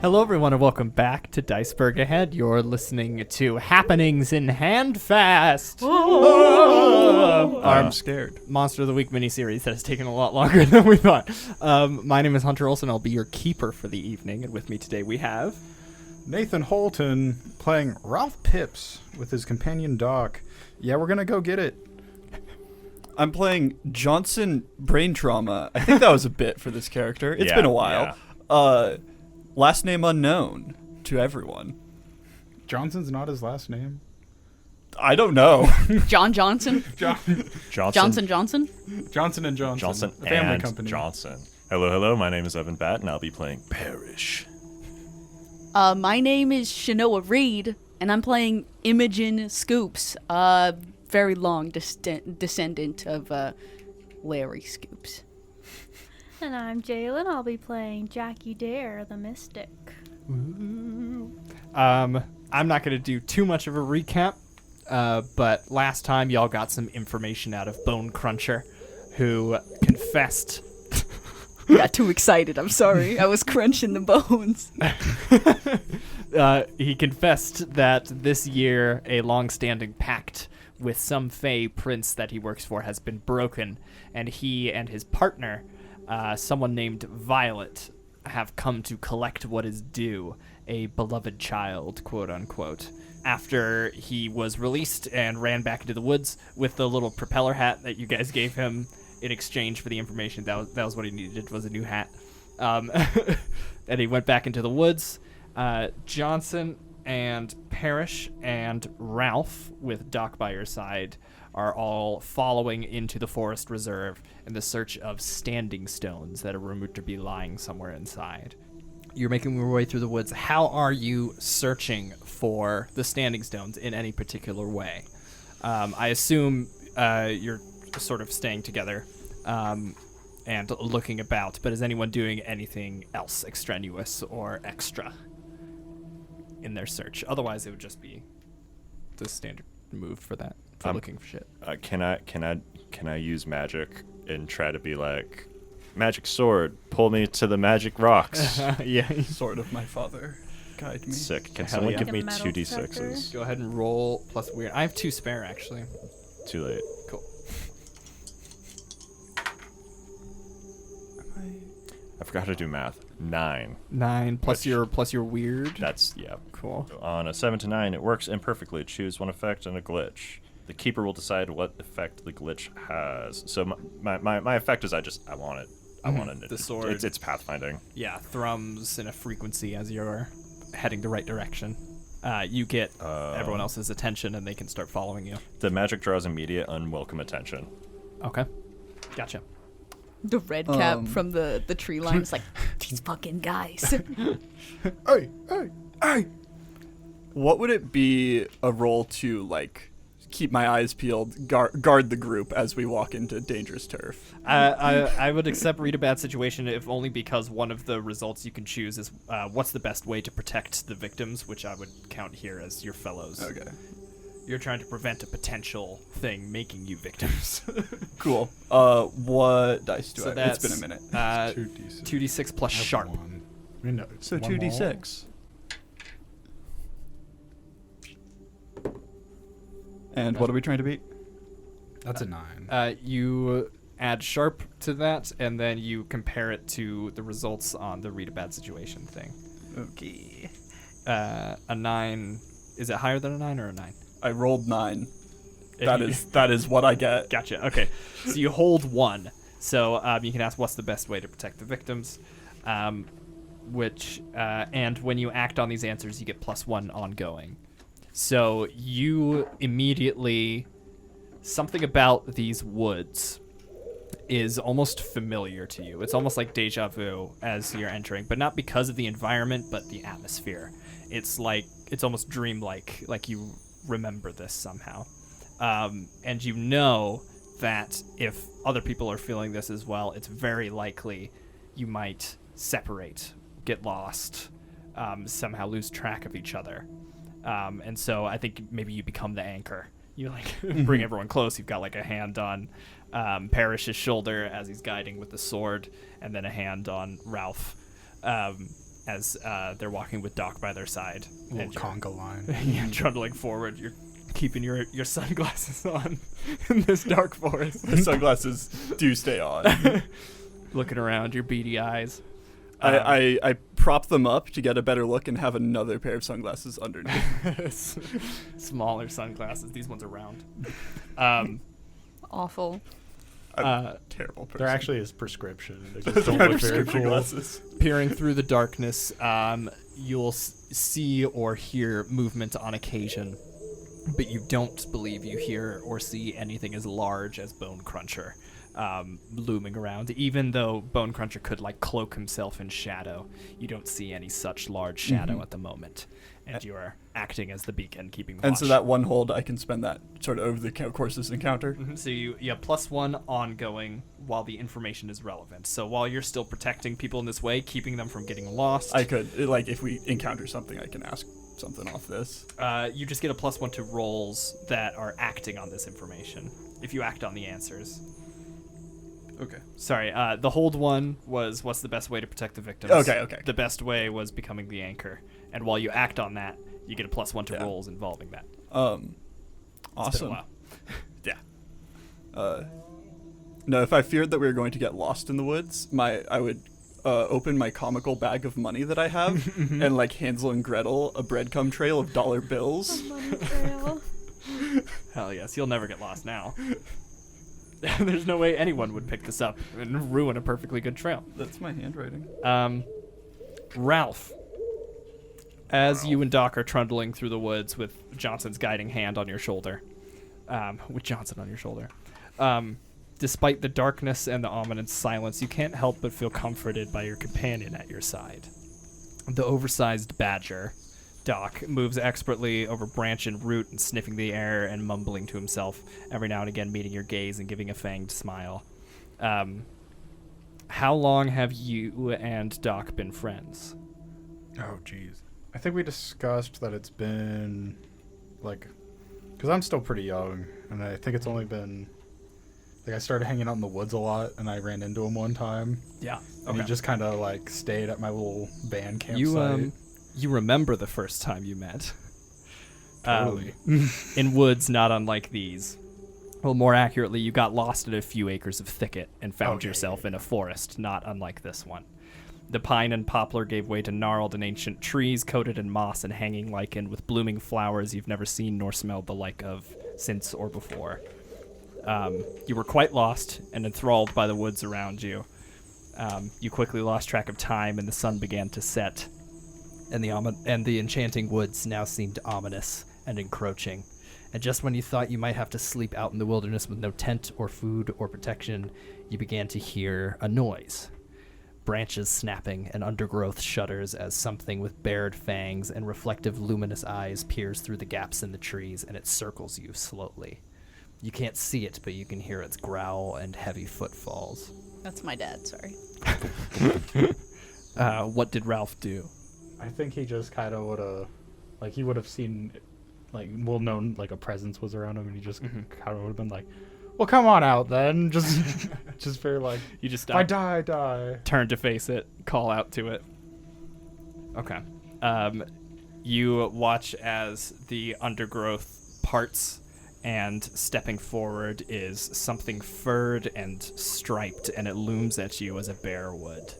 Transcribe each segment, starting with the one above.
Hello, everyone, and welcome back to DICEBERG Ahead. You're listening to Happenings in Handfast. I'm scared. Monster of the Week miniseries that has taken a lot longer than we thought. My name is Hunter Olson. I'll be your keeper for the evening, and with me today we have Nathan Holton playing Ralph Pips with his companion Doc. Yeah, we're gonna go get it. I'm playing Johnson Brain Trauma. I think that was a bit for this character. It's been a while. Last name unknown to everyone. Johnson's not his last name. I don't know. Johnson? Johnson Johnson? Johnson and Johnson. Johnson a family and company. Johnson. Hello, my name is Batt, and I'll be playing Parish. My name is Chenoa Reid, and I'm playing Imogen Scoops, very long descendant of Larry Scoops. And I'm Jaelyn. I'll be playing Jackie Dare, the Mystic. I'm not going to do too much of a recap, but last time y'all got some information out of Bone Cruncher, who confessed. Got too excited. I'm sorry. I was crunching the bones. He confessed that this year a long-standing pact with some Fey prince that he works for has been broken, and he and his partner, someone named Violet, have come to collect what is due, a beloved child, quote-unquote. After he was released and ran back into the woods with the little propeller hat that you guys gave him in exchange for the information, that was what he needed, was a new hat. And he went back into the woods. Johnson and Parish and Ralph, with Doc by your side, are all following into the forest reserve in the search of standing stones that are rumored to be lying somewhere inside. You're making your way through the woods. How are you searching for the standing stones in any particular way? I assume you're sort of staying together and looking about, but is anyone doing anything else extraneous or extra in their search? Otherwise, it would just be the standard move for that, for looking for shit. Can I use magic and try to be like, magic sword, pull me to the magic rocks? Yeah. Sword of my father, guide me. Sick. Can Hell someone yeah. give me Like a metal 2d6s? Go ahead and roll plus weird. I have 2 spare, actually. Too late. Cool. I forgot to do math. 9. 9 plus Which- your weird. That's, yeah. Cool. On a 7 to 9, it works imperfectly. Choose one effect and a glitch. The keeper will decide what effect the glitch has. So my effect is I want it. I want it. The sword. It's pathfinding. Yeah, thrums in a frequency as you're heading the right direction. You get everyone else's attention, and they can start following you. The magic draws immediate unwelcome attention. Okay. Gotcha. The red cap from the tree line is like, these fucking guys. Hey! What would it be a role to, like, keep my eyes peeled, guard the group as we walk into dangerous turf? I would accept read a bad situation if only because one of the results you can choose is what's the best way to protect the victims, which I would count here as your fellows. Okay. You're trying to prevent a potential thing making you victims. Cool. What dice do So I? that's It's been a minute. 2d6. 2d6 plus I have sharp. one. I mean, no, So one 2d6. And what are we trying to beat? more. That's a 9. You add sharp to that, and then you compare it to the results on the read a bad situation thing. Okay. A 9, is it higher than a 9 or a 9? I rolled 9. That is what I get. Gotcha. Okay, so you hold 1. So you can ask what's the best way to protect the victims, and when you act on these answers, you get +1 ongoing. So you immediately, something about these woods is almost familiar to you. It's almost like deja vu as you're entering, but not because of the environment, but the atmosphere. It's almost dreamlike, like you remember this somehow. And you know that if other people are feeling this as well, it's very likely you might separate, get lost, somehow lose track of each other. And so I think maybe you become the anchor. You bring everyone close. You've got like a hand on Parish's shoulder as he's guiding with the sword, and then a hand on Ralph. as they're walking with Doc by their side. Little And you're- conga line. yeah, trundling forward. You're keeping your sunglasses on in this dark forest. The sunglasses do stay on. Looking around, your beady eyes. I prop them up to get a better look and have another pair of sunglasses underneath. Smaller sunglasses. These ones are round. Awful. I'm a terrible person. They're actually his prescription. They Those just are don't my look very prescription cool. glasses. Peering through the darkness, you'll see or hear movement on occasion, but you don't believe you hear or see anything as large as Bone Cruncher looming around. Even though Bone Cruncher could like cloak himself in shadow, you don't see any such large shadow at the moment, and you are acting as the beacon, keeping watch. And so that one hold, I can spend that sort of over the course of this encounter. So you have +1 ongoing while the information is relevant. So while you're still protecting people in this way, keeping them from getting lost, I could, like, if we encounter something, I can ask something off this. you just get a +1 to rolls that are acting on this information. If you act on the answers. Okay. Sorry, the hold one was what's the best way to protect the victims. Okay. The best way was becoming the anchor. And while you act on that, you get a +1 to Yeah. rolls involving that. Awesome. It's been a while. Yeah. No, if I feared that we were going to get lost in the woods, I would open my comical bag of money that I have and like Hansel and Gretel a breadcrumb trail of dollar bills. Money trail. Hell yes, you'll never get lost now. There's no way anyone would pick this up and ruin a perfectly good trail. That's my handwriting. Ralph, as you and Doc are trundling through the woods with Johnson's guiding hand on your shoulder, despite the darkness and the ominous silence, you can't help but feel comforted by your companion at your side. The oversized badger, Doc, moves expertly over branch and root and sniffing the air and mumbling to himself, every now and again meeting your gaze and giving a fanged smile. How long have you and Doc been friends? Oh, jeez. I think we discussed that it's been, like, because I'm still pretty young, and I think it's only been, like, I started hanging out in the woods a lot, and I ran into him one time. Yeah. And he just kind of, like, stayed at my little band campsite. You remember the first time you met. Totally. In woods not unlike these. Well, more accurately, you got lost in a few acres of thicket and found Okay, yourself in a forest not unlike this one. The pine and poplar gave way to gnarled and ancient trees coated in moss and hanging lichen with blooming flowers you've never seen nor smelled the like of since or before. You were quite lost and enthralled by the woods around you. You quickly lost track of time and the sun began to set. And the enchanting woods now seemed ominous and encroaching. And just when you thought you might have to sleep out in the wilderness with no tent or food or protection, you began to hear a noise. Branches snapping and undergrowth shudders as something with bared fangs and reflective luminous eyes peers through the gaps in the trees, and it circles you slowly. You can't see it, but you can hear its growl and heavy footfalls. That's my dad, sorry. What did Ralph do? I think he just kind of would have, like, he would have seen, like, well known, like, a presence was around him, and he just kind of would have been like, well, come on out then. Just very, like, You just if I die, I die. turn to face it, call out to it. Okay. You watch as the undergrowth parts, and stepping forward is something furred and striped, and it looms at you as a bear would.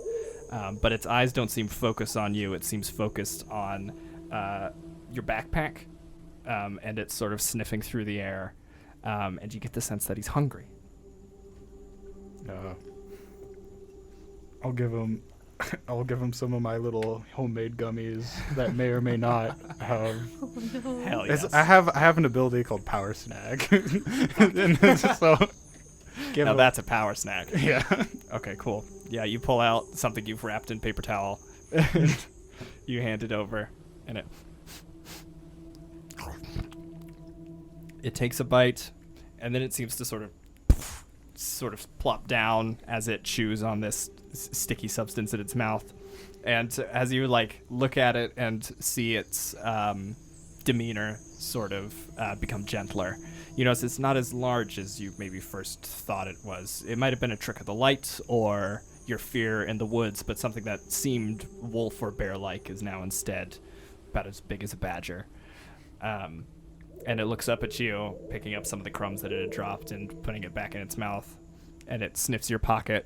But its eyes don't seem focused on you. It seems focused on your backpack, and it's sort of sniffing through the air, and you get the sense that he's hungry. I'll give him some of my little homemade gummies that may or may not have. Hell yes. I have an ability called Power Snag, and so give Now him, that's a power snack. yeah. Okay, cool. Yeah, you pull out something you've wrapped in paper towel, and you hand it over, and it takes a bite, and then it seems to sort of plop down as it chews on this sticky substance in its mouth. And as you look at it and see its demeanor sort of become gentler, you notice it's not as large as you maybe first thought it was. It might have been a trick of the light, or your fear in the woods, but something that seemed wolf or bear-like is now instead about as big as a badger. And it looks up at you, picking up some of the crumbs that it had dropped and putting it back in its mouth. And it sniffs your pocket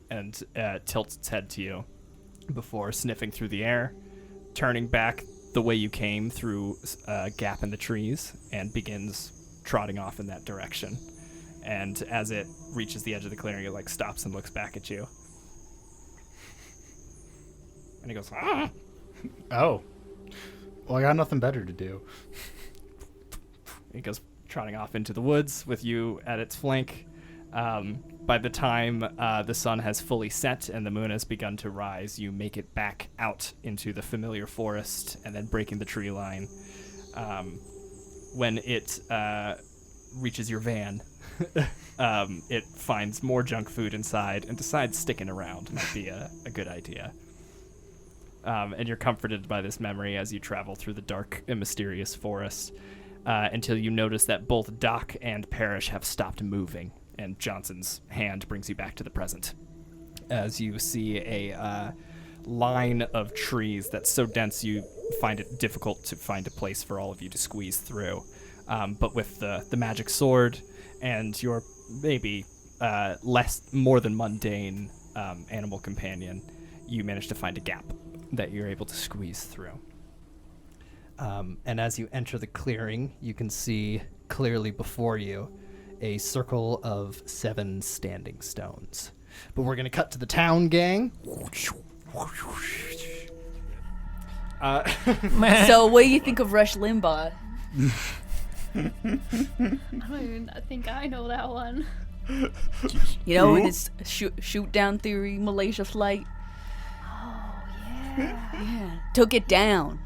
and tilts its head to you before sniffing through the air, turning back the way you came through a gap in the trees, and begins trotting off in that direction. And as it reaches the edge of the clearing, it stops and looks back at you. And he goes, "Ah!" Oh. Well, I got nothing better to do. He goes trotting off into the woods with you at its flank. By the time the sun has fully set and the moon has begun to rise, you make it back out into the familiar forest and then breaking the tree line. When it reaches your van, it finds more junk food inside and decides sticking around might be a good idea. And you're comforted by this memory as you travel through the dark and mysterious forest until you notice that both Doc and Parish have stopped moving, and Johnson's hand brings you back to the present. As you see a line of trees that's so dense you find it difficult to find a place for all of you to squeeze through. But with the magic sword and your maybe more than mundane animal companion, you manage to find a gap that you're able to squeeze through. And as you enter the clearing, you can see clearly before you a circle of 7 standing stones. But we're going to cut to the town, gang. So what do you think of Rush Limbaugh? I don't even think I know that one. You know, with his shoot down theory, Malaysia flight. Oh, yeah. Yeah. Took it down.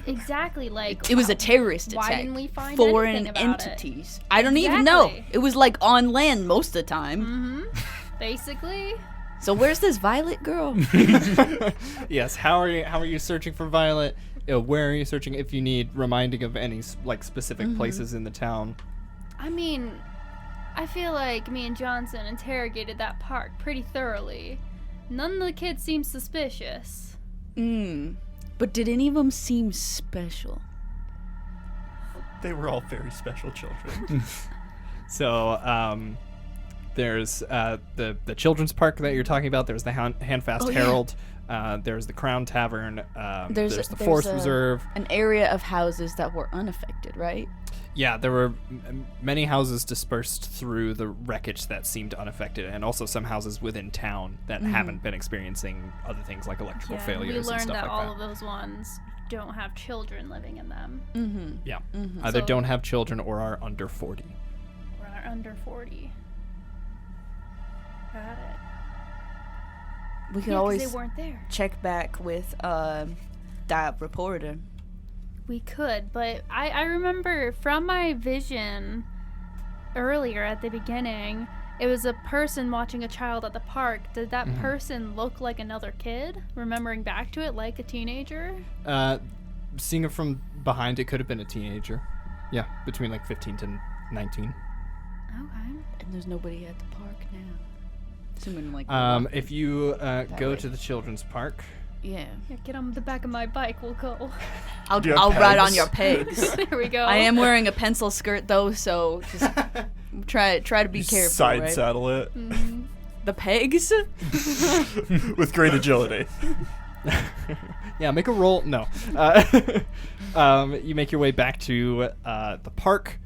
Exactly, it was a terrorist attack. Why didn't we find foreign anything about entities? I don't even know. It was on land most of the time. Mm-hmm. Basically. So where's this Violet girl? Yes. How are you searching for Violet? Where are you searching? If you need reminding of any specific places in the town. I mean, I feel like me and Johnson interrogated that park pretty thoroughly. None of the kids seem suspicious. But did any of them seem special? They were all very special children. So, there's the children's park that you're talking about. There's the Handfast Herald. There's the Crown Tavern. There's the Forest Reserve. An area of houses that were unaffected, right? Yeah, there were many houses dispersed through the wreckage that seemed unaffected, and also some houses within town that haven't been experiencing other things like electrical failures and stuff like that. We learned that all of those ones don't have children living in them. Yeah. Either don't have children or are under 40. Or are under 40. Got it. We could always they weren't there. Check back with that reporter. We could, but I remember from my vision earlier at the beginning, it was a person watching a child at the park. Did that person look like another kid? Remembering back to it like a teenager? Seeing it from behind, it could have been a teenager. Yeah, between 15 to 19. Okay. And there's nobody at the park now. Assuming if you go to the children's park. Yeah, get on the back of my bike. We'll go. I'll ride on your pegs. There we go. I am wearing a pencil skirt though, so just try to be careful. Side saddle it. The pegs with great agility. Yeah, make a roll. No. You make your way back to the park.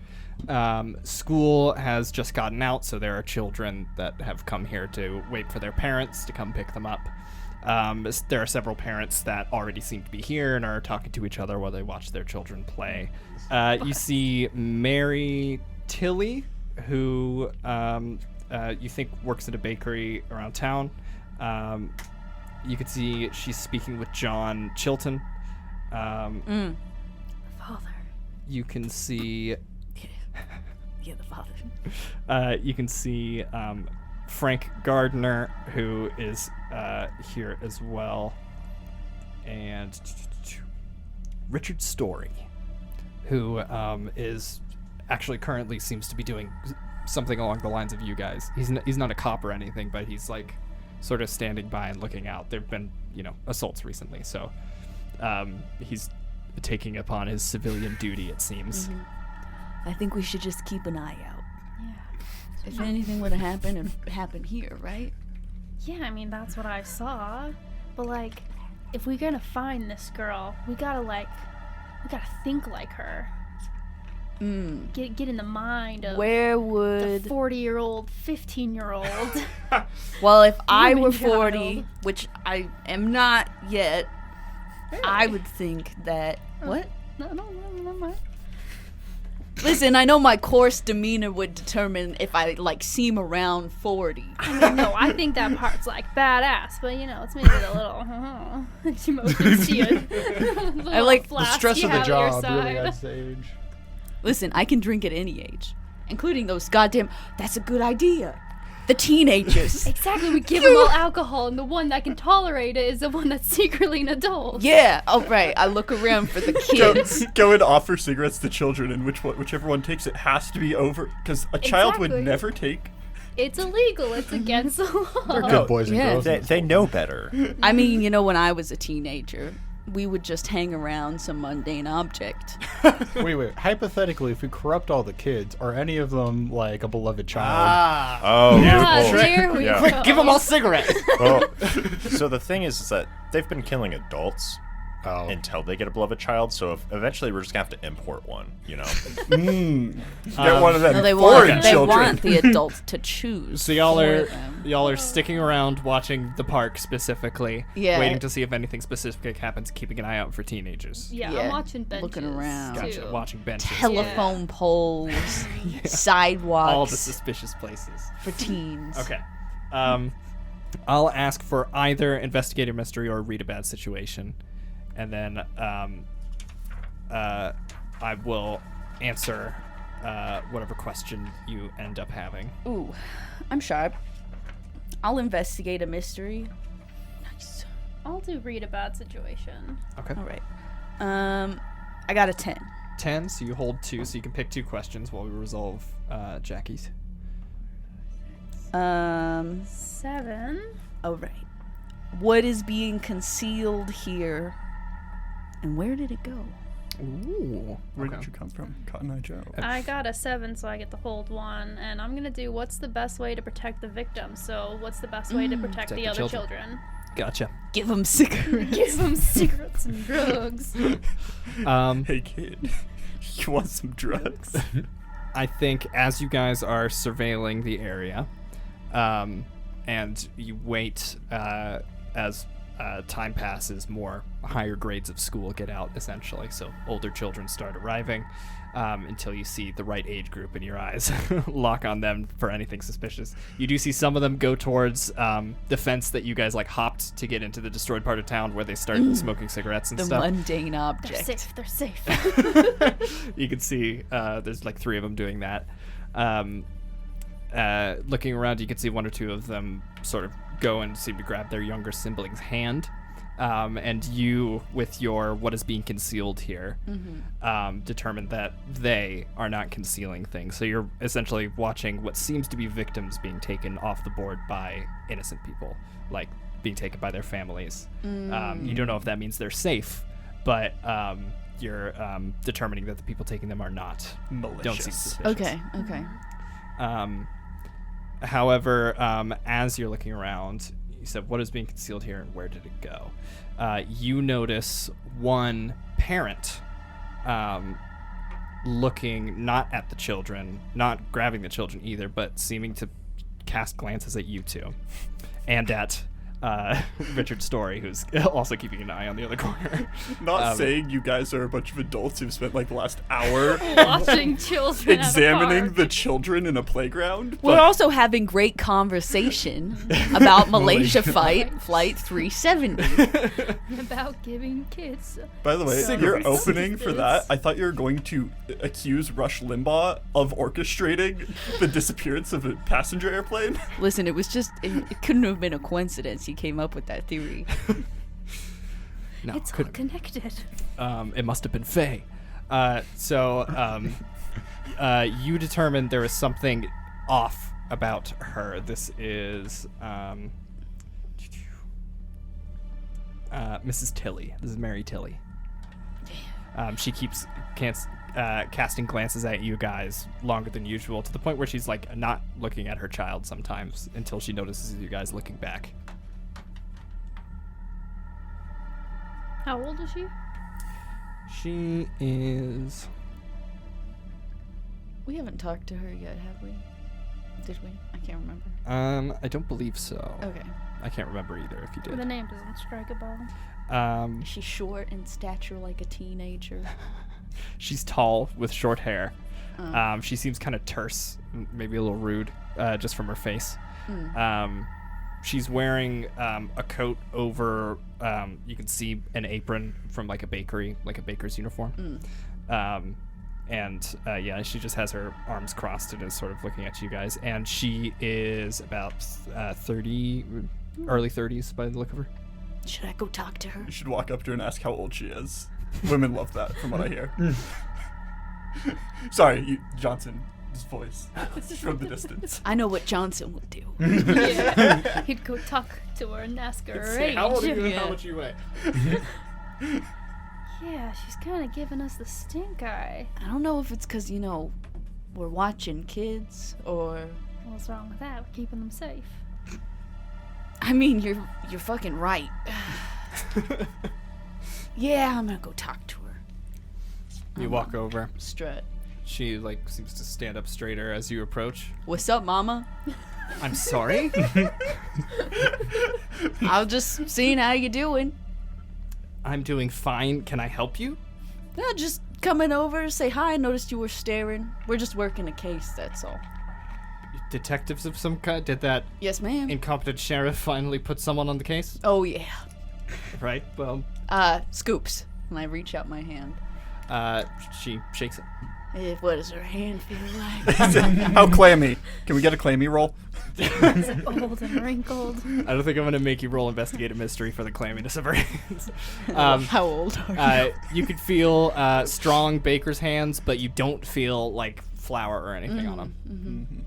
School has just gotten out, so there are children that have come here to wait for their parents to come pick them up. There are several parents that already seem to be here and are talking to each other while they watch their children play. You see Mary Tilly, who you think works at a bakery around town. You can see she's speaking with John Chilton. Father. You can see... Yeah, the father. You can see Frank Gardner, who is here as well, and Richard Story, who is actually currently seems to be doing something along the lines of you guys. He's not a cop or anything, but he's sort of standing by and looking out. There've been, assaults recently, so he's taking upon his civilian duty, it seems. I think we should just keep an eye out. Yeah. If anything were to happen, it'd happen here, right? Yeah, I mean, that's what I saw. But, like, if we're gonna find this girl, we gotta think like her. Get in the mind of Where the would... 40-year-old, 15-year-old. Well, if I Human were 40, child. which I am not yet, I would think that... What? No. Listen, I know my coarse demeanor would determine if I, seem around 40. No, I think that part's, badass. But, it's maybe a little, emotions to you. I like The stress of the job really adds to age. Listen, I can drink at any age, including those goddamn... That's a good idea. The teenagers. Exactly, we give them all alcohol, and the one that can tolerate it is the one that's secretly an adult. Yeah, oh right. I look around for the kids. Go and offer cigarettes to children, and whichever one takes it has to be over, because a child would Exactly. never take. It's illegal. It's against the They're law. good boys and yeah. girls. They know better. I mean, when I was a teenager, we would just hang around some mundane object. Wait. Hypothetically, if we corrupt all the kids, are any of them like a beloved child? Oh, Ah, loophole. there we Yeah. go. Give them all cigarettes. Well, so the thing is that they've been killing adults Oh. until they get a beloved child. So eventually we're just gonna have to import one. Get one of them No, they foreign want, they children. want the adults to choose. So y'all for are them. sticking around watching the park specifically, Yeah. waiting to see if anything specific happens, keeping an eye out for teenagers. Yeah, Yeah, I'm watching benches. looking around. Gotcha. too. Watching benches. Telephone poles, sidewalks All the suspicious places. for teens. Okay. I'll ask for either investigate a mystery or read a bad situation, and then I will answer whatever question you end up having. Ooh, I'm sharp. I'll investigate a mystery. Nice. I'll do read a bad situation. Okay. All right. I got a 10. 10, so you hold 2, so you can pick 2 questions while we resolve Jackie's. 7. All right. What is being concealed here, and where did it go? Ooh. Where did you come from, Cotton Eye Joe? I got a 7, so I get to hold 1. And I'm going to do what's the best way to protect the victim. So, what's the best way to protect the other children? Gotcha. Give them cigarettes. Give them cigarettes and drugs. Hey kid, you want some drugs? I think as you guys are surveilling the area, and you wait as time passes, more higher grades of school get out, essentially. So older children start arriving until you see the right age group in your eyes lock on them for anything suspicious. You do see some of them go towards the fence that you guys hopped to get into the destroyed part of town where they start smoking cigarettes and The stuff. mundane They're object. safe. They're safe. You can see there's 3 of them doing that. Looking around, you can see 1 or 2 of them sort of go and seem to grab their younger sibling's hand. And you, with your what is being concealed here, determine that they are not concealing things. So you're essentially watching what seems to be victims being taken off the board by innocent people, being taken by their families. You don't know if that means they're safe, but you're determining that the people taking them are not. Malicious. Don't seem suspicious. Okay. However, as you're looking around, you said, what is being concealed here and where did it go? You notice one parent looking not at the children, not grabbing the children either, but seeming to cast glances at you two and at Richard Story, who's also keeping an eye on the other corner. Not saying you guys are a bunch of adults who've spent the last hour Watching children examining at a the park. children in a playground. We're but also having great conversation about Malaysia Flight 370. About giving kids. by the way, Cigarettes. your opening for that, Cigarettes. I thought you were going to accuse Rush Limbaugh of orchestrating the disappearance of a passenger airplane. Listen, it couldn't have been a coincidence he came up with that theory. No, It's all couldn't. connected. It must have been Faye. You determined there was something off about her. This is Mrs. Tilly. This is Mary Tilly. She keeps casting glances at you guys longer than usual, to the point where she's like not looking at her child sometimes until she notices you guys looking back. How old is she? She is... We haven't talked to her yet, have we? Did we? I can't remember. I don't believe so. Okay. I can't remember either if you The did. name doesn't strike a bell. Is she short in stature like a teenager? She's tall with short hair. She seems kind of terse, maybe a little rude, just from her face. She's wearing a coat over, you can see an apron from like a baker's uniform. Yeah, she just has her arms crossed and is sort of looking at you guys. And she is about 30, early 30s by the look of her. Should I go talk to her? You should walk up to her and ask how old she is. Women love that, from what I hear. Sorry, Johnson. His voice from the distance. I know what Johnson would do. Yeah. He'd go talk to her and ask her her age. How old are you and Yeah. how much you weigh? Yeah, she's kind of giving us the stink eye. I don't know if it's because, we're watching kids or... What's wrong with that? We're keeping them safe. I mean, you're fucking right. Yeah, I'm gonna go talk to her. You walk over. Strut. She seems to stand up straighter as you approach. What's up, mama? I'm sorry? I was just seeing how you doing. I'm doing fine. Can I help you? No, just coming over, say hi. Noticed you were staring. We're just working a case, that's all. Detectives of some kind? Did that Yes, ma'am. incompetent sheriff finally put someone on the case? Oh, yeah. Right, well, Scoops. And I reach out my hand. she shakes it. What does her hand feel like? How clammy? Can we get a clammy roll? Old and wrinkled. I don't think I'm going to make you roll investigate a mystery for the clamminess of her hands. How old are you? You could feel strong baker's hands, but you don't feel like flour or anything on them.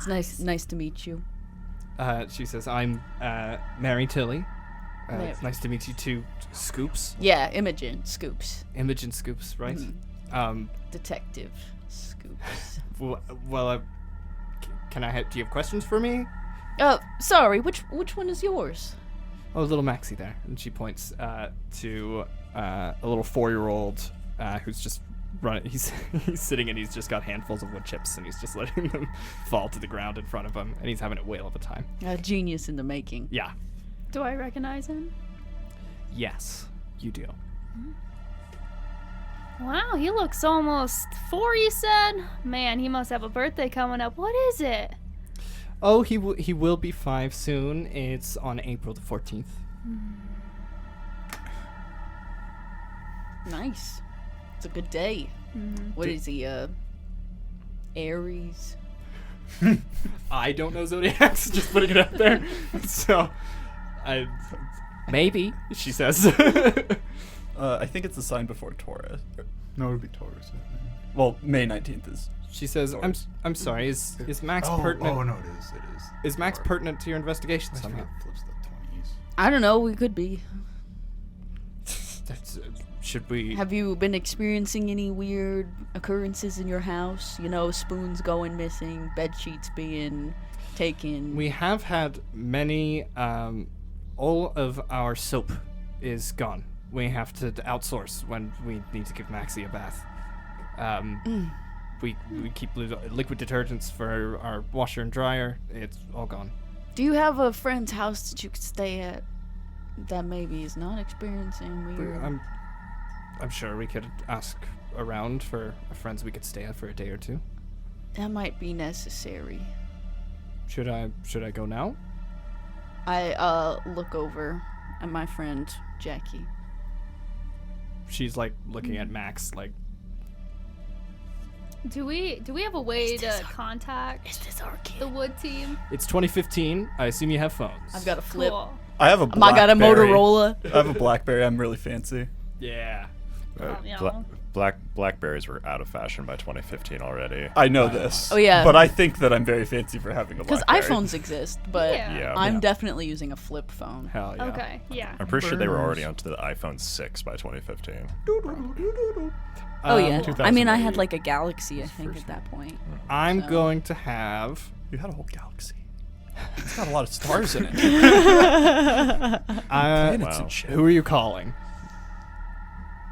It's nice to meet you. She says, I'm Mary Tilly. Mary. It's nice to meet you too, Scoops. Yeah, Imogen Scoops. Imogen Scoops, right? Detective Scoops. Can I do you have questions for me? Sorry, which one is yours? Oh, little Maxie there. And she points to a little 4-year-old who's just running. He's sitting and he's just got handfuls of wood chips and he's just letting them fall to the ground in front of him. And he's having a whale of a time. A genius in the making. Yeah. Do I recognize him? Yes, you do. Wow, he looks almost 4, you said? Man, he must have a birthday coming up. What is it? Oh, he will be 5 soon. It's on April the 14th. Nice. It's a good day. What is he, Aries? I don't know zodiacs, just putting it out there. So, maybe, she says. I think it's the sign before Taurus. No, it would be Taurus. I think. Well, May 19th is. She says, I'm sorry, is Max Oh, pertinent? oh, no, it is. It is. Is Max Taurus. pertinent to your investigation I somehow? forget it flips the 20s. I don't know, we could be. That's, should we... Have you been experiencing any weird occurrences in your house? Spoons going missing, bed sheets being taken. We have had many, all of our soap is gone. We have to outsource when we need to give Maxie a bath. We keep liquid detergents for our washer and dryer. It's all gone. Do you have a friend's house that you could stay at that maybe is not experiencing weird? I'm sure we could ask around for friends we could stay at for a day or two. That might be necessary. Should I go now? I look over at my friend Jackie. She's looking at Max Do we have a way to contact Is this our kid? the wood team? It's 2015. I assume you have phones. I've got a flip. Cool. I have a I got a Blackberry. Motorola. I have a BlackBerry. I'm really fancy. Yeah. Blackberries were out of fashion by 2015 already. I know this. Oh, yeah. But I think that I'm very fancy for having a Because BlackBerry. iPhones exist, but Yeah. I'm definitely using a flip phone. Hell yeah. Okay, yeah. I'm pretty sure they were already onto the iPhone 6 by 2015. Oh yeah. I mean, I 2008 had like a Galaxy, I think, at that point. I'm So- going to have. You had a whole galaxy. It's got a lot of stars in it. Wow. Who are you calling?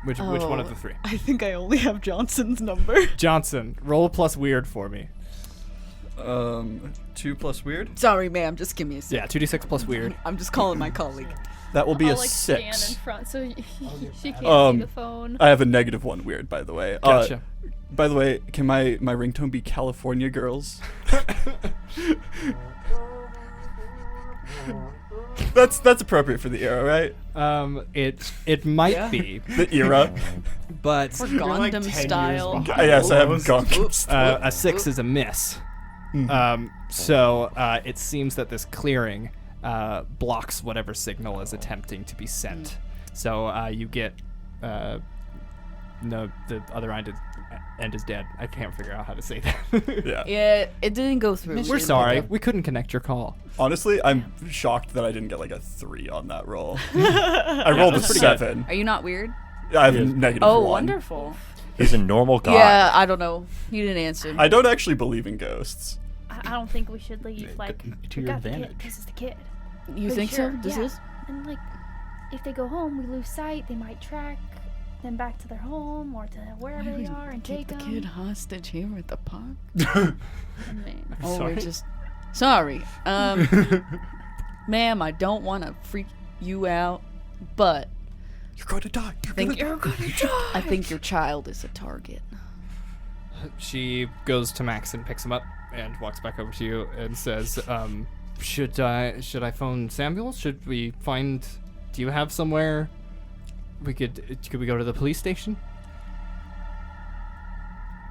Which one of the three? I think I only have Johnson's number. Johnson, roll plus weird for me. 2 plus weird. Sorry, ma'am. Just give me a second. Yeah, 2d6 plus weird. I'm just calling my colleague. That will be I'll, a like, stand in 6. front so she can't Um, see the phone. I have a -1 weird, by the way. Gotcha. By the way, can my ringtone be California Girls? That's appropriate for the era, right? It might Yeah. be, The era. but Or Gundam style. Yes, I have Those- gonks. a 6 is a miss. So it seems that this clearing blocks whatever signal is attempting to be sent. So you get no, the other end is dead. I can't figure out how to say that. Yeah. Yeah, it didn't go through. We're sorry, we couldn't connect your call. Honestly, I'm shocked that I didn't get like a 3 on that roll. I rolled a that's pretty good. 7. Are you not weird? I have -1. Oh, wonderful. He's a normal guy. Yeah, I don't know. You didn't answer. I don't actually believe in ghosts. I don't think we should leave, like, to we your got the kid, advantage. this is the kid. You But think sure, so? This yeah. is? And, like, if they go home, we lose sight, they might track them back to their home or to wherever they are and Keep take the them. kid hostage here at the park. I mean, Oh, Sorry? we're just sorry. Ma'am, I don't want to freak you out, but You're going to die. I think I think your child is a target. She goes to Max and picks him up and walks back over to you and says, should I phone Samuel? Should we find? Do you have somewhere? Could we go to the police station?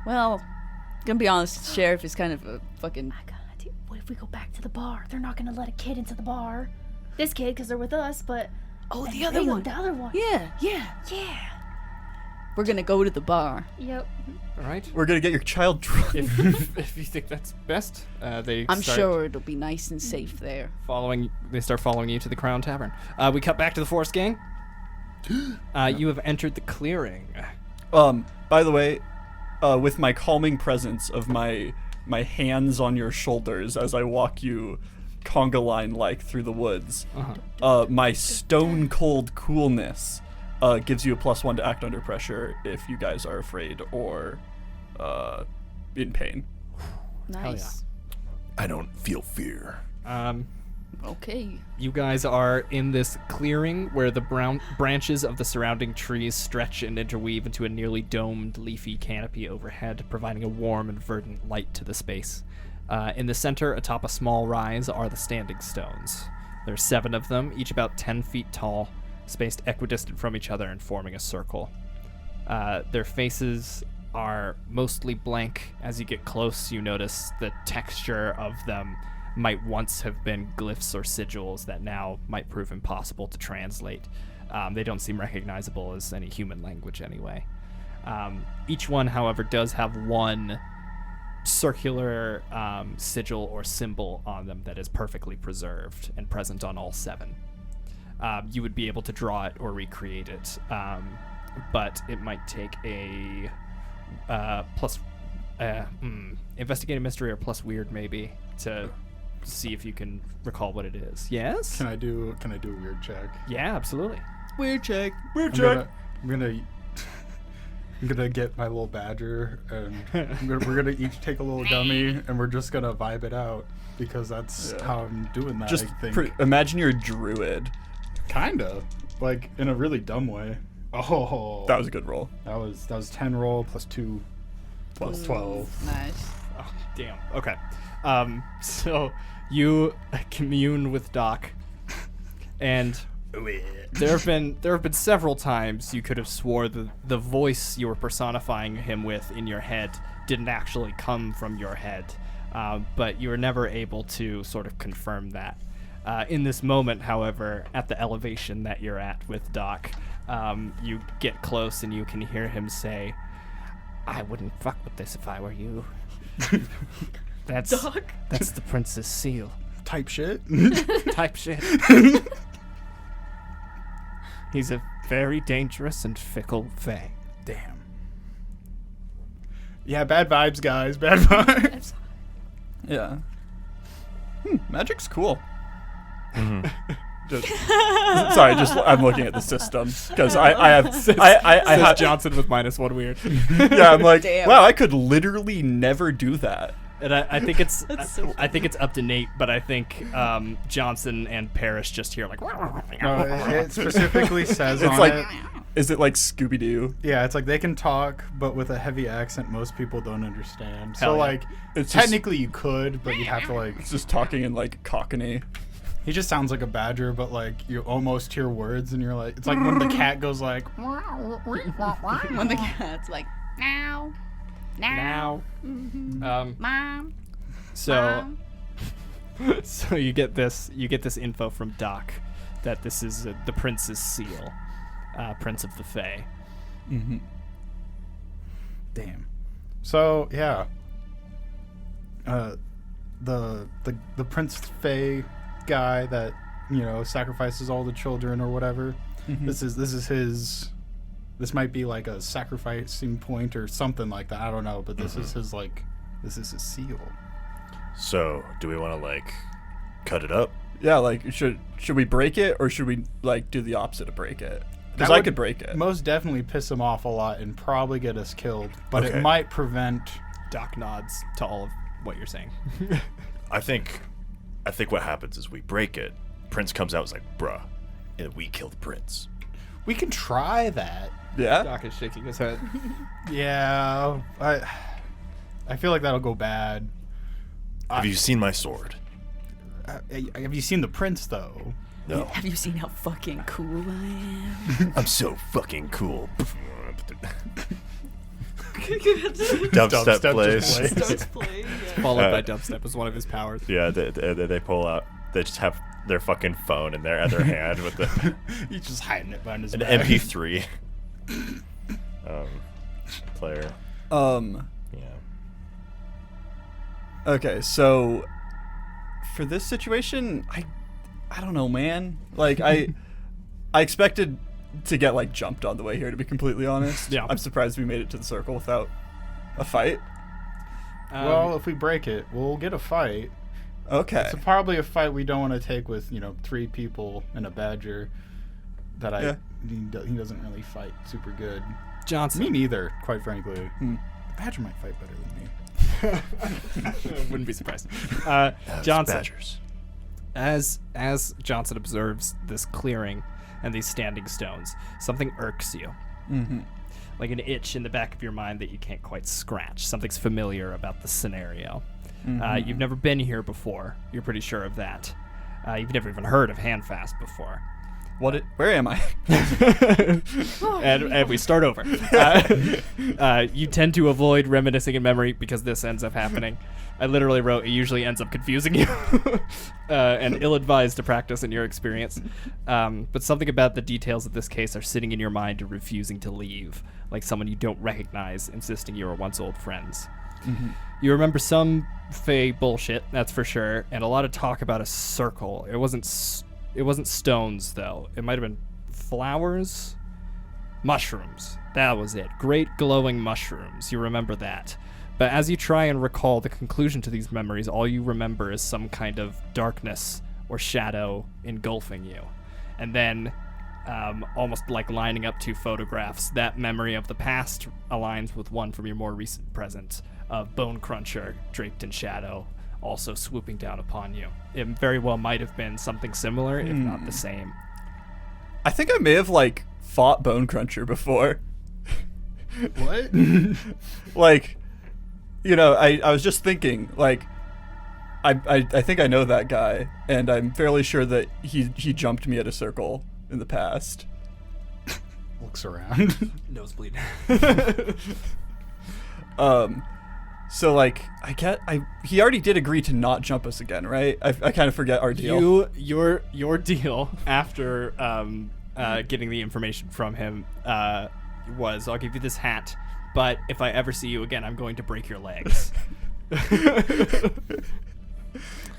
Well, gonna be honest, the sheriff is kind of a fucking. I got an idea. What if we go back to the bar? They're not gonna let a kid into the bar. This kid, because they're with us, but Oh, and the other they- one. The other one. Yeah. We're gonna go to the bar. Yep. All right. We're going to get your child drunk. If you think that's best, they I'm start sure it'll be nice and safe there. They start following you to the Crown Tavern. We cut back to the Forest Gang. You have entered the clearing. By the way, with my calming presence of my hands on your shoulders as I walk you conga line like through the woods, my stone cold coolness gives you a +1 to act under pressure if you guys are afraid or in pain. Nice. I don't feel fear. Okay. You guys are in this clearing where the brown branches of the surrounding trees stretch and interweave into a nearly domed, leafy canopy overhead, providing a warm and verdant light to the space. In the center, atop a small rise, are the standing stones. There's 7 of them, each about 10 feet tall, spaced equidistant from each other and forming a circle. Their faces are mostly blank. As you get close, you notice the texture of them might once have been glyphs or sigils that now might prove impossible to translate. They don't seem recognizable as any human language anyway. Each one, however, does have one circular sigil or symbol on them that is perfectly preserved and present on all 7. You would be able to draw it or recreate it, but it might take a investigate a mystery or plus weird maybe to see if you can recall what it is. Yes? Can I do a weird check? Yeah, absolutely. Weird check. I'm gonna get my little badger, and we're gonna each take a little dummy, and we're just gonna vibe it out because that's how I'm doing that. Just I think. imagine you're a druid. Kinda, like in a really dumb way. Oh, That was a good roll. that was 10 roll plus 2 plus 12. Nice. Oh, damn. Okay. So you commune with Doc, and there have been several times you could have swore the voice you were personifying him with in your head didn't actually come from your head, but you were never able to sort of confirm that. In this moment, however, at the elevation that you're at with Doc, You get close and you can hear him say, "I wouldn't fuck with this if I were you." That's the prince's seal. Type shit. Type shit. He's a very dangerous and fickle fae. Damn. Yeah, bad vibes, guys. Bad vibes. Yeah. Magic's cool. Sorry, I'm looking at the system because I have Johnson with -1 weird. Yeah, I'm like, Damn. wow, I could literally never do that. And I think it's so I think it's up to Nate, but I think Johnson and Parish just hear like. No, it specifically says It's on like, it. is it like Scooby Doo? Yeah, it's like they can talk, but with a heavy accent most people don't understand. Hell So yeah. like, It's just- technically you could, but you have to like. It's just talking in like Cockney. He just sounds like a badger, but like you almost hear words, and you're like, it's like when the cat goes like. When the cat's like, now, Now. mom. So so you get this info from Doc that this is the prince's seal, Prince of the Fae. Mm-hmm. Damn. So yeah. The Prince Fae guy that sacrifices all the children or whatever. Mm-hmm. This is his. This might be like a sacrificing point or something like that. I don't know, but this is his this is his seal. So, do we want to like cut it up? Yeah, like should we break it or should we like do the opposite of break it? Because That I would could break it. Most definitely piss him off a lot and probably get us killed, but Okay. it might prevent. Doc nods to all of what you're saying. I think what happens is we break it. Prince comes out and is like, bruh, and we kill the prince. We can try that. Yeah. Doc is shaking his head. Yeah, I feel like that'll go bad. Have you seen my sword? Have you seen the prince though? No. Have you seen how fucking cool I am? I'm so fucking cool. Dubstep just plays. plays. Starts playing. Yeah. Followed by dubstep is one of his powers. Yeah, they pull out. They just have their fucking phone in their other hand with the He's just hiding it behind his an back. MP3 player. Yeah. Okay, so for this situation, I don't know, man. Like I expected to get like jumped on the way here, to be completely honest. Yeah. I'm surprised we made it to the circle without a fight. Well, if we break it, we'll get a fight. Okay. It's probably a fight we don't want to take with 3 people and a badger. That he doesn't really fight super good. Johnson. Me neither, quite frankly. The badger might fight better than me. Wouldn't be surprised. That's Johnson. Badgers. As Johnson observes this clearing and these standing stones, something irks you. Mm-hmm. Like an itch in the back of your mind that you can't quite scratch. Something's familiar about the scenario. Mm-hmm. You've never been here before. You're pretty sure of that. You've never even heard of Handfast before. Where am I? and we start over. You tend to avoid reminiscing in memory because this ends up happening. I literally wrote, it usually ends up confusing you and ill-advised to practice in your experience. But something about the details of this case are sitting in your mind and refusing to leave, like someone you don't recognize, insisting you were once old friends. Mm-hmm. You remember some Fae bullshit, that's for sure, and a lot of talk about a circle. It wasn't stones, though. It might have been flowers? Mushrooms. That was it. Great glowing mushrooms. You remember that. But as you try and recall the conclusion to these memories, all you remember is some kind of darkness or shadow engulfing you. And then, almost like lining up 2 photographs, that memory of the past aligns with one from your more recent present of Bone Cruncher draped in shadow, also swooping down upon you. It very well might have been something similar, if not the same. I think I may have like fought Bone Cruncher before. What? Like, I was just thinking, like, I think I know that guy, and I'm fairly sure that he jumped me at a circle in the past. Looks around. Nosebleed. So like he already did agree to not jump us again, right? I kind of forget our deal. Your deal after getting the information from him was, I'll give you this hat, but if I ever see you again, I'm going to break your legs.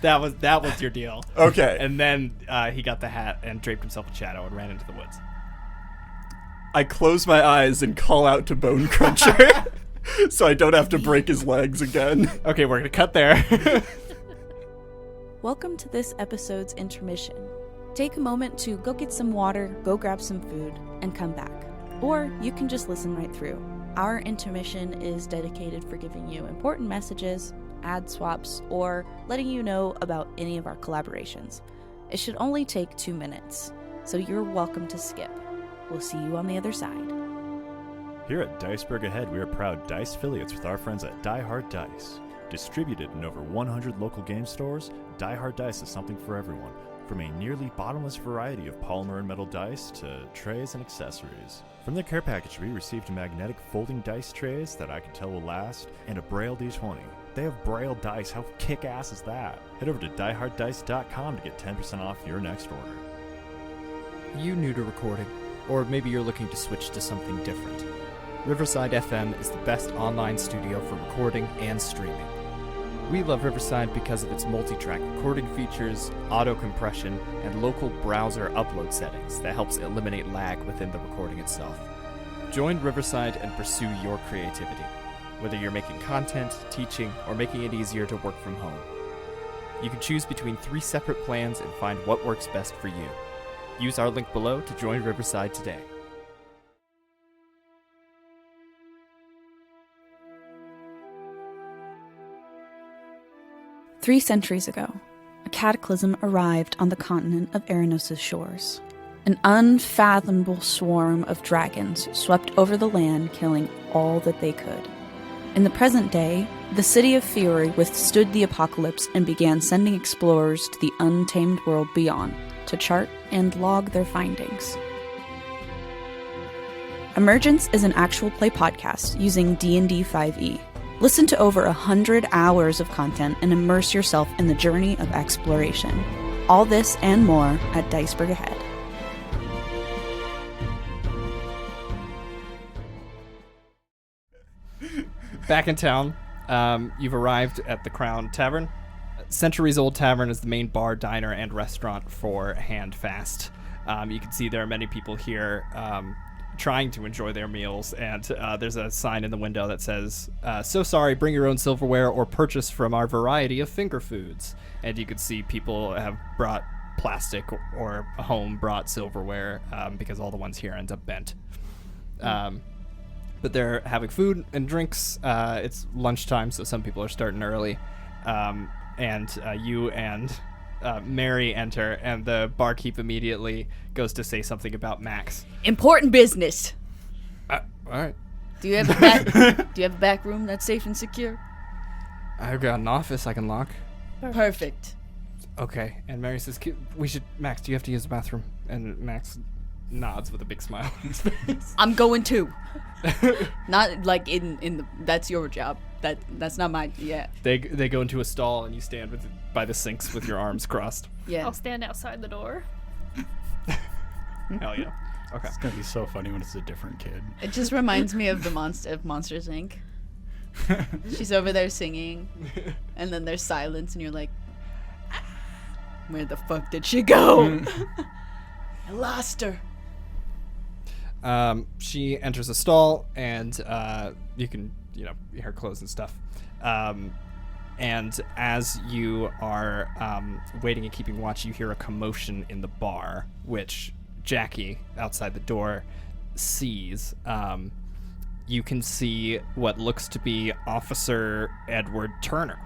That was your deal. Okay. And then he got the hat and draped himself in shadow and ran into the woods. I close my eyes and call out to Bone Cruncher so I don't have to break his legs again. Okay, we're going to cut there. Welcome to this episode's intermission. Take a moment to go get some water, go grab some food, and come back. Or you can just listen right through. Our intermission is dedicated for giving you important messages, ad swaps, or letting you know about any of our collaborations. It should only take 2 minutes, so you're welcome to skip. We'll see you on the other side. Here at DICEBERG Ahead, we are proud Dice affiliates with our friends at Die Hard Dice. Distributed in over 100 local game stores, Die Hard Dice is something for everyone, from a nearly bottomless variety of polymer and metal dice to trays and accessories. From their care package, we received magnetic folding dice trays that I can tell will last, and a Braille D20. They have Braille dice. How kick-ass is that? Head over to dieharddice.com to get 10% off your next order. Are you new to recording? Or maybe you're looking to switch to something different? Riverside FM is the best online studio for recording and streaming. We love Riverside because of its multi-track recording features, auto-compression, and local browser upload settings that helps eliminate lag within the recording itself. Join Riverside and pursue your creativity, whether you're making content, teaching, or making it easier to work from home. You can choose between 3 separate plans and find what works best for you. Use our link below to join Riverside today. Three centuries ago, a cataclysm arrived on the continent of Eranos' shores. An unfathomable swarm of dragons swept over the land, killing all that they could. In the present day, the city of Fury withstood the apocalypse and began sending explorers to the untamed world beyond to chart and log their findings. Emergence is an actual play podcast using D&D 5e. Listen to over 100 hours of content and immerse yourself in the journey of exploration. All this and more at DICEBERG Ahead. Back in town, you've arrived at the Crown Tavern. Centuries Old Tavern is the main bar, diner, and restaurant for Handfast. You can see there are many people here trying to enjoy their meals, and there's a sign in the window that says, "So sorry, bring your own silverware or purchase from our variety of finger foods." And you can see people have brought plastic or home-brought silverware because all the ones here end up bent. But they're having food and drinks. It's lunchtime, so some people are starting early. And you and Mary enter, and the barkeep immediately goes to say something about Max. Important business. All right. Do you have a back room that's safe and secure? I've got an office I can lock. Perfect. Okay. And Mary says, Max, do you have to use the bathroom? And Max nods with a big smile on his face. I'm going too. Not like in the. That's your job. That's not my. Yeah. They go into a stall, and you stand by the sinks with your arms crossed. Yeah. I'll stand outside the door. Hell yeah. Okay. It's gonna be so funny when it's a different kid. It just reminds me of Monsters Inc. She's over there singing, and then there's silence, and you're like, where the fuck did she go? I lost her. She enters a stall, and you can, hear her clothes and stuff. And as you are waiting and keeping watch, you hear a commotion in the bar, which Jackie, outside the door, sees. You can see what looks to be Officer Edward Turner,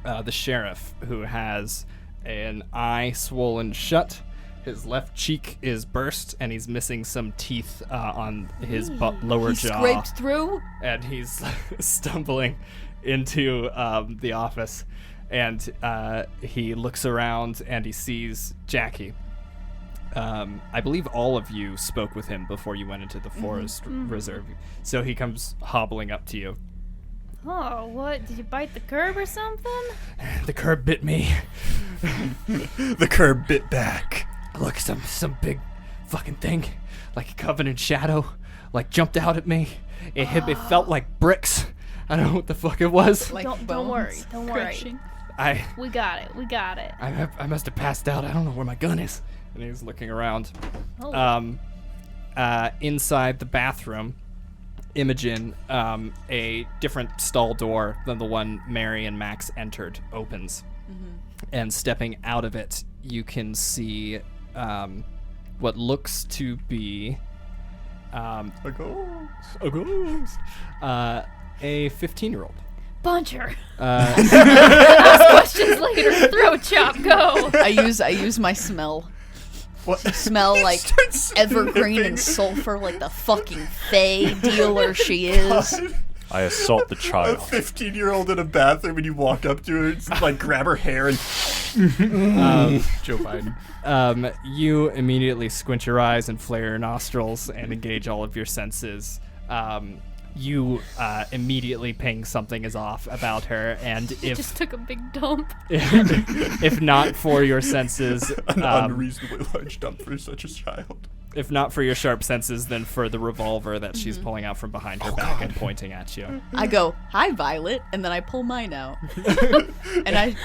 the sheriff, who has an eye swollen shut. His left cheek is burst, and he's missing some teeth on his lower jaw. He scraped through? And he's stumbling into the office, and he looks around, and he sees Jackie. I believe all of you spoke with him before you went into the forest reserve. So he comes hobbling up to you. Oh, what? Did you bite the curb or something? The curb bit me. The curb bit back. Look, some big fucking thing, like a covenant shadow, like jumped out at me. It hit me, felt like bricks. I don't know what the fuck it was. Like Don't worry. bones Don't worry. crunching. We got it. We got it. I must have passed out. I don't know where my gun is. And he's looking around. Oh. Inside the bathroom, Imogen, a different stall door than the one Mary and Max entered, opens. And stepping out of it, you can see what looks to be A ghost. a 15-year-old. Buncher. Ask questions later. Throat chop. Go. I use my smell. What? Smell like evergreen and sulfur, like the fucking fae dealer she is. I assault the A child. 15-year-old in a bathroom, and you walk up to her and like grab her hair and Joe Biden. You immediately squint your eyes and flare your nostrils and engage all of your senses. You immediately ping something is off about her, and if Just took a big dump. if not for your senses, an unreasonably large dump for such a child. if not for your sharp senses, then for the revolver that she's pulling out from behind her back and pointing at you. I go, "Hi, Violet," and then I pull mine out. And I,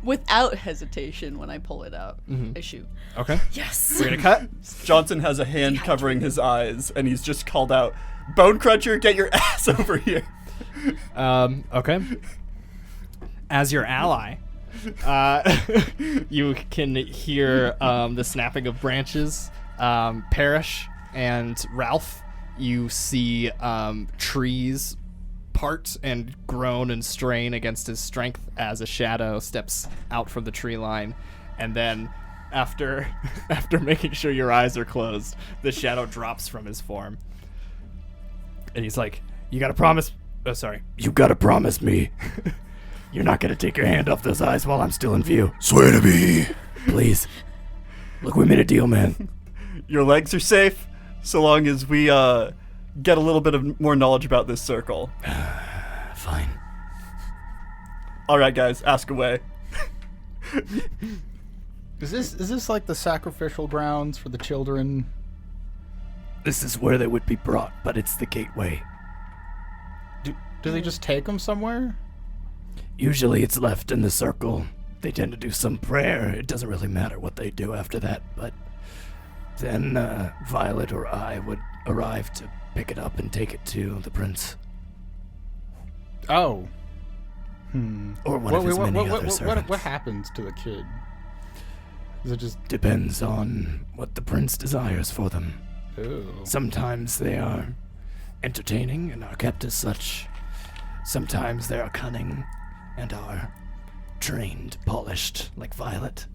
without hesitation, when I pull it out, I shoot. Okay, Yes. we're gonna cut. Johnson has a hand covering his eyes, and he's just called out, "Bone Cruncher, get your ass over here." Okay. As your ally, you can hear the snapping of branches. Parish and Ralph, you see trees part and groan and strain against his strength as a shadow steps out from the tree line. And then after making sure your eyes are closed, the shadow drops from his form. And he's like, "You gotta promise..." Oh, sorry. "You gotta promise me you're not gonna take your hand off those eyes while I'm still in view. Swear to me. Please. Look, we made a deal, man." Your legs are safe, so long as we get a little bit of more knowledge about this circle. Fine. All right, guys, ask away. Is this like the sacrificial grounds for the children? This is where they would be brought, but it's the gateway. Do they just take them somewhere? Usually it's left in the circle. They tend to do some prayer. It doesn't really matter what they do after that, but then Violet or I would arrive to pick it up and take it to the prince. Oh. Or one of his many other servants. What happens to the kid? Is it just... Depends on what the prince desires for them. Ew. Sometimes they are entertaining and are kept as such. Sometimes they are cunning and are trained, polished, like Violet.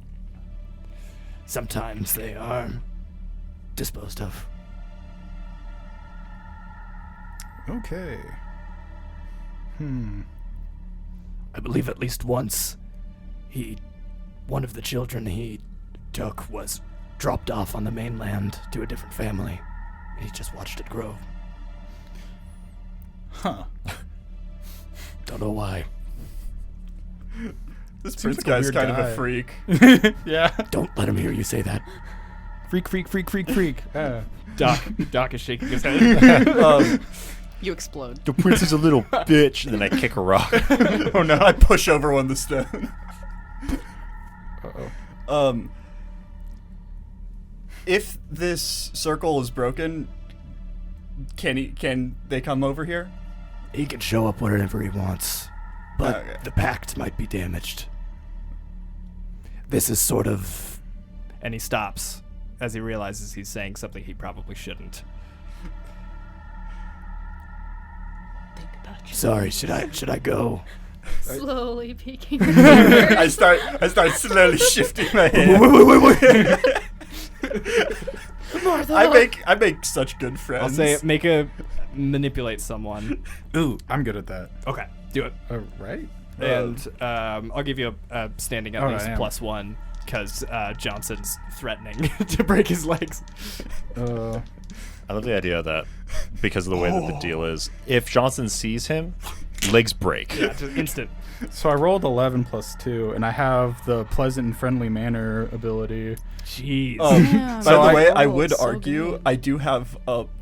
Sometimes they are disposed of. Okay. I believe at least once, one of the children he took was dropped off on the mainland to a different family. He just watched it grow. Huh. Don't know why. This Seems prince like a guy's weird kind of guy. a freak. Yeah. Don't let him hear you say that. Freak. Yeah. Doc is shaking his head. You explode. The prince is a little bitch, and then I kick a rock. Oh no! I push over on the stone. Uh-oh. If this circle is broken, can they come over here? He can show up whenever he wants, but Okay. the pact might be damaged. This is sort of... And he stops as he realizes he's saying something he probably shouldn't. Think about you. Sorry, should I go? Slowly peeking. your fingers. I start slowly shifting my head. Wait. I make such good friends. I'll say manipulate someone. Ooh, I'm good at that. Okay, do it. Right? And I'll give you a standing at Oh, I least am. +1 because Johnson's threatening to break his legs. I love the idea that because of the way that the deal is, if Johnson sees him, legs break. Yeah, just instant. So I rolled 11 plus 2, and I have the pleasant and friendly manner ability. Jeez. By So the way, I Oh, would so argue good. I do have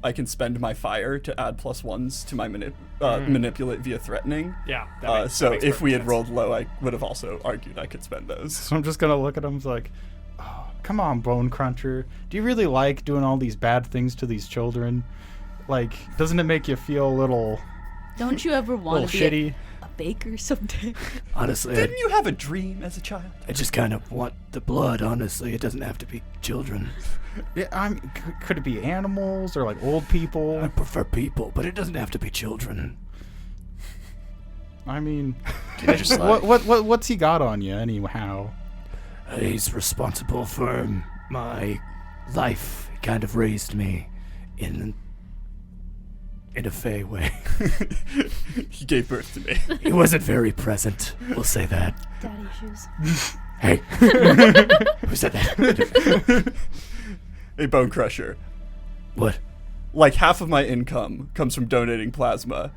I can spend my fire to add +1s to my manipulate via threatening. Yeah. that makes So if perfect we had sense. rolled low, I would have also argued I could spend those. So I'm just gonna look at him like, oh, come on, Bone Cruncher. Do you really like doing all these bad things to these children? Like, doesn't it make you feel a little Don't you ever want to be shitty? a baker someday? Honestly, Didn't you have a dream as a child? I just kind of want the blood, honestly. It doesn't have to be children. Yeah, could it be animals or like old people? I prefer people, but it doesn't have to be children. I mean, Can I just like, what's he got on you anyhow? he's responsible for my life. He kind of raised me in a fey way. He gave birth to me. He wasn't very present. We'll say that. Daddy issues. Hey, who said that? A bone crusher. What? Like half of my income comes from donating plasma.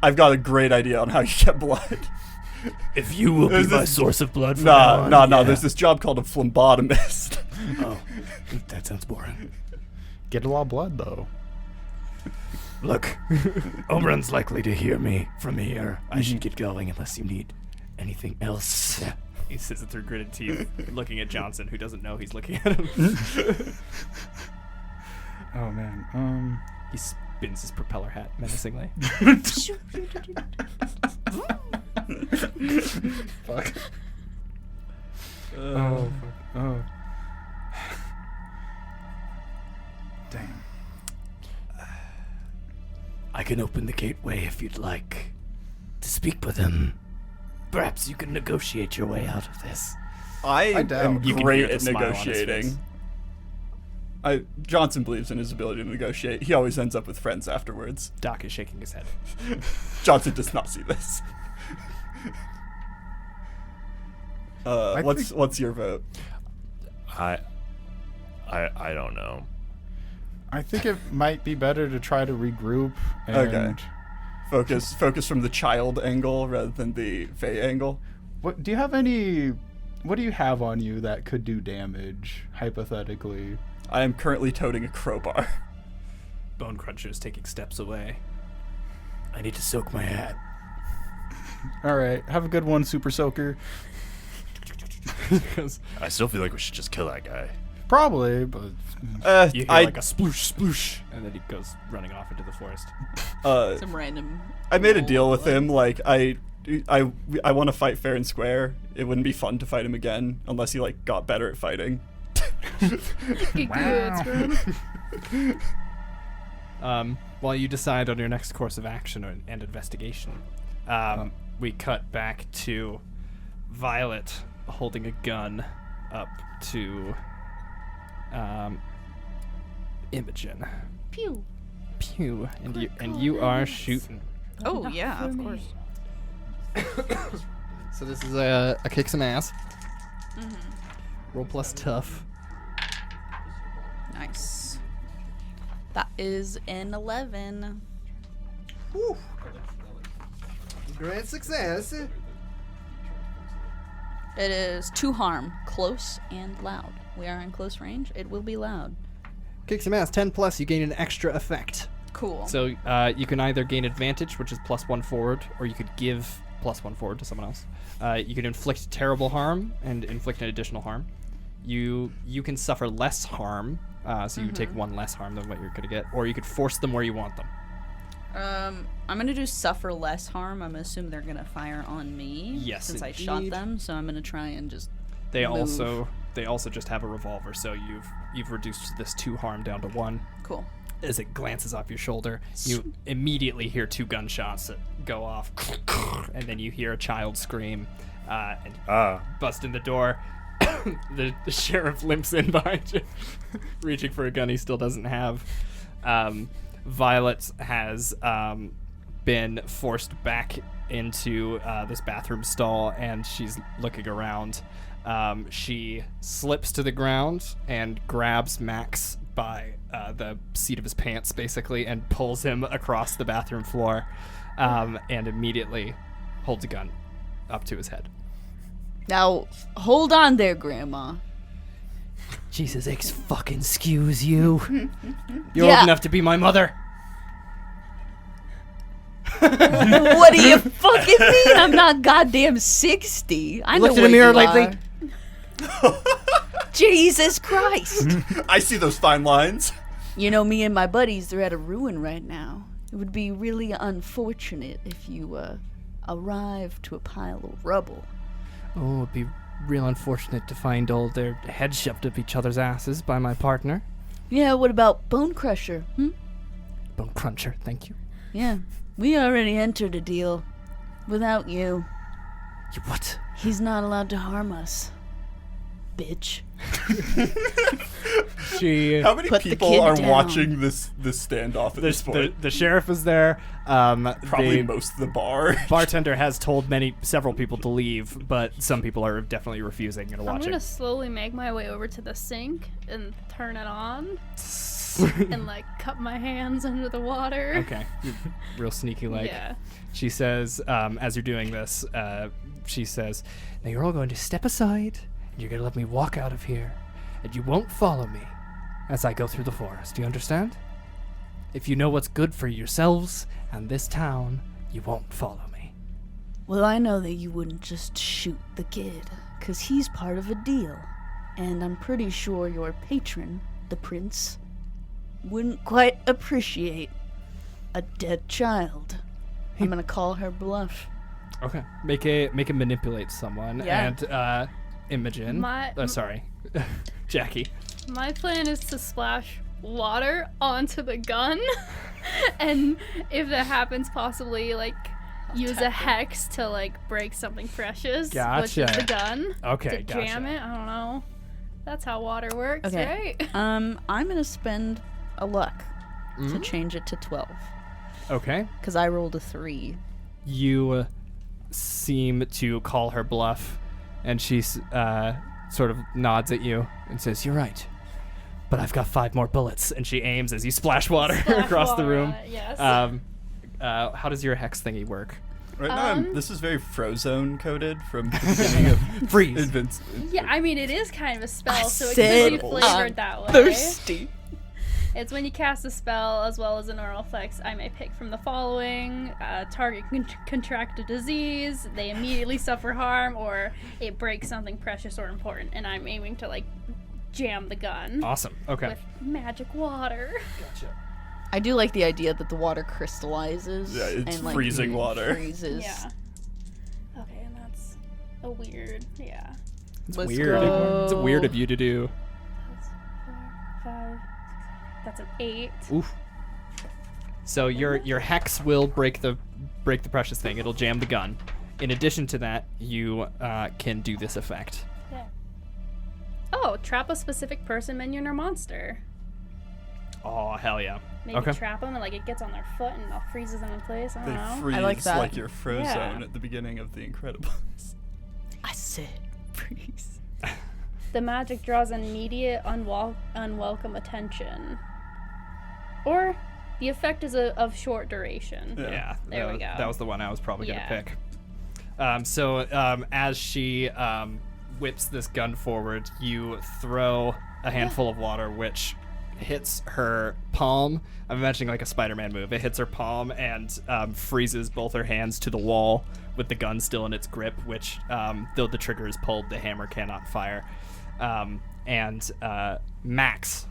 I've got a great idea on how you get blood. If you will be There's my this- source of blood from now Nah. on, yeah. There's this job called a phlebotomist. Oh, that sounds boring. Get a lot of blood though. Look, Oberon's likely to hear me from here. I should get going unless you need anything else. Yeah. He sits through gritted teeth, looking at Johnson, who doesn't know he's looking at him. Oh man. He spins his propeller hat menacingly. Fuck. Oh. Fuck. Oh. Damn. I can open the gateway if you'd like to speak with him. Perhaps you can negotiate your way out of this. I doubt. am You can great hear the at smile on his face. negotiating. Johnson believes in his ability to negotiate. He always ends up with friends afterwards. Doc is shaking his head. Johnson does not see this. What's your vote? I don't know. I think it might be better to try to regroup and Okay. Focus from the child angle rather than the Fae angle. What do you have on you that could do damage, hypothetically? I am currently toting a crowbar. Bone Cruncher is taking steps away. I need to soak my hat. Alright, have a good one, Super Soaker. I still feel like we should just kill that guy. Probably, but You hear like a sploosh, sploosh, and then he goes running off into the forest. Some random. I made a roll, deal with him. Like I want to fight fair and square. It wouldn't be fun to fight him again unless he like got better at fighting. Good. While you decide on your next course of action and investigation, we cut back to Violet holding a gun up to Imogen. Pew. Pew, and Quick you are comments. shooting. Oh Not yeah, for of me. course. So this is a kick some ass. Mm-hmm. Roll plus tough. Nice. That is an 11. Great success. It is 2 harm, close and loud. We are in close range. It will be loud. Kick some ass. 10 plus. You gain an extra effect. Cool. So you can either gain advantage, which is +1 forward, or you could give +1 forward to someone else. You can inflict terrible harm and inflict an additional harm. You can suffer less harm, so you take 1 less harm than what you're gonna get, or you could force them where you want them. I'm gonna do suffer less harm. I'm gonna assume they're gonna fire on me. Yes, Since I shot indeed. them, so I'm gonna try and just. They move. also just have a revolver, so you've reduced this 2 harm down to 1. Cool. As it glances off your shoulder, you immediately hear 2 gunshots that go off, and then you hear a child scream, and bust in the door. The sheriff limps in behind you, reaching for a gun he still doesn't have. Violet has been forced back into this bathroom stall, and she's looking around. She slips to the ground and grabs Max by the seat of his pants, basically, and pulls him across the bathroom floor, and immediately holds a gun up to his head. Now, hold on there, Grandma. Jesus, excuse you. You're Yeah. old enough to be my mother. What do you fucking mean? I'm not goddamn 60. I know Looked in what the mirror you lately? are. Jesus Christ. I see those fine lines. You know, me and my buddies, they're at a ruin right now. It would be really unfortunate if you arrived to a pile of rubble. Oh, it'd be real unfortunate to find all their heads shoved up each other's asses by my partner. Yeah, what about Bone Crusher? Bone Cruncher, thank you. Yeah, we already entered a deal. Without you, You what? he's not allowed to harm us. Bitch. How many Put the people kid are down. watching this standoff at this point? The sheriff is there. Probably the most of the bar. bartender has told several people to leave, but some people are definitely refusing and I'm watching. gonna slowly make my way over to the sink and turn it on, and like cup my hands under the water. Okay, you're real sneaky like. Yeah. She says, as you're doing this, she says, now you're all going to step aside, and you're going to let me walk out of here, and you won't follow me as I go through the forest. Do you understand? If you know what's good for yourselves and this town, you won't follow me. Well, I know that you wouldn't just shoot the kid, 'cause he's part of a deal. And I'm pretty sure your patron, the prince, wouldn't quite appreciate a dead child. I'm gonna call her bluff. Okay. Make a manipulate someone. Yeah. And Imogen. Sorry. Jackie. My plan is to splash water onto the gun, and if that happens, possibly like use a hex to like break something precious, which is Gotcha. the gun. Okay, To gotcha. jam it. I don't know. That's how water works, Okay. right? I'm gonna spend a luck to Mm-hmm. change it to 12, Okay. 'cause I rolled a 3. You seem to call her bluff, and she sort of nods at you and says, "You're right, but I've got 5 more bullets." And she aims as you splash water Splash across the water room. on it, yes. How does your hex thingy work? Right now, this is very Frozone coded from the beginning of Freeze. Yeah, I mean, it is kind of a spell, so it said could be flavored that way. Thirsty. It's when you cast a spell as well as an oral flex. I may pick from the following: target can contract a disease, they immediately suffer harm, or it breaks something precious or important. And I'm aiming to like jam the gun Awesome. Okay. with magic water. Gotcha. I do like the idea that the water crystallizes. Yeah, it's and, like, freezing water. Freezes. Yeah. Okay, and that's a weird. Yeah. It's Let's weird. go. It's weird of you to do. That's 4, 5, 6. That's an 8. Oof. So your hex will break the precious thing. It'll jam the gun. In addition to that, you can do this effect. Yeah. Oh, trap a specific person, minion, or monster. Oh hell yeah. Maybe Okay. trap them and like it gets on their foot and it freezes them in place. I They don't know. freeze like that. like your Frozone Yeah. at the beginning of The Incredibles. I said freeze. The magic draws immediate unwelcome attention. Or the effect is of short duration. Yeah. There we go. That was the one I was probably Yeah. gonna pick. So as she whips this gun forward, you throw a handful of water, which hits her palm. I'm imagining like a Spider-Man move. It hits her palm and freezes both her hands to the wall with the gun still in its grip, which, though the trigger is pulled, the hammer cannot fire. And Max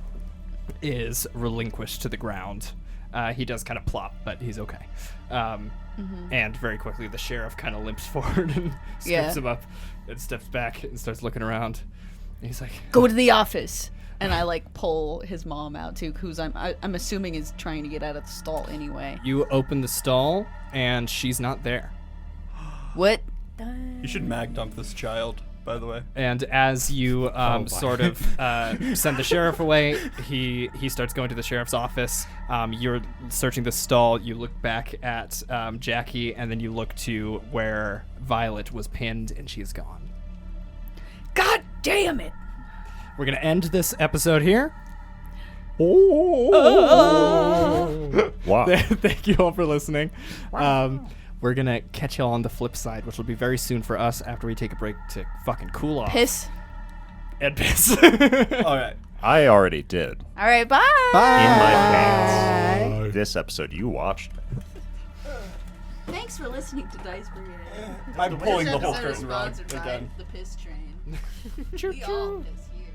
is relinquished to the ground. He does kind of plop, but he's okay. And very quickly, the sheriff kind of limps forward and scoops him up and steps back and starts looking around. And he's like, Go to the office. And I like pull his mom out too, who's I'm assuming is trying to get out of the stall anyway. you open the stall, and she's not there. What? You should mag dump this child, by the way. And as you sort of send the sheriff away, he starts going to the sheriff's office. You're searching the stall. You look back at Jackie, and then you look to where Violet was pinned, and she's gone. God damn it! We're going to end this episode here. Wow. Thank you all for listening. We're going to catch y'all on the flip side, which will be very soon for us after we take a break to fucking cool off. Piss. And piss. All right. I already did. All right, bye. In my pants. This episode you watched. Thanks for listening to DICEBERG Ahead. I'm pulling the whole This curtain episode rod is sponsored by again. The piss train. We all piss here.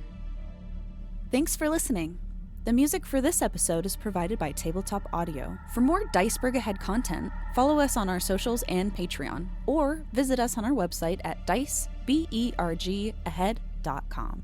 Thanks for listening. The music for this episode is provided by Tabletop Audio. For more DICEBERG Ahead content, follow us on our socials and Patreon, or visit us on our website at dicebergahead.com.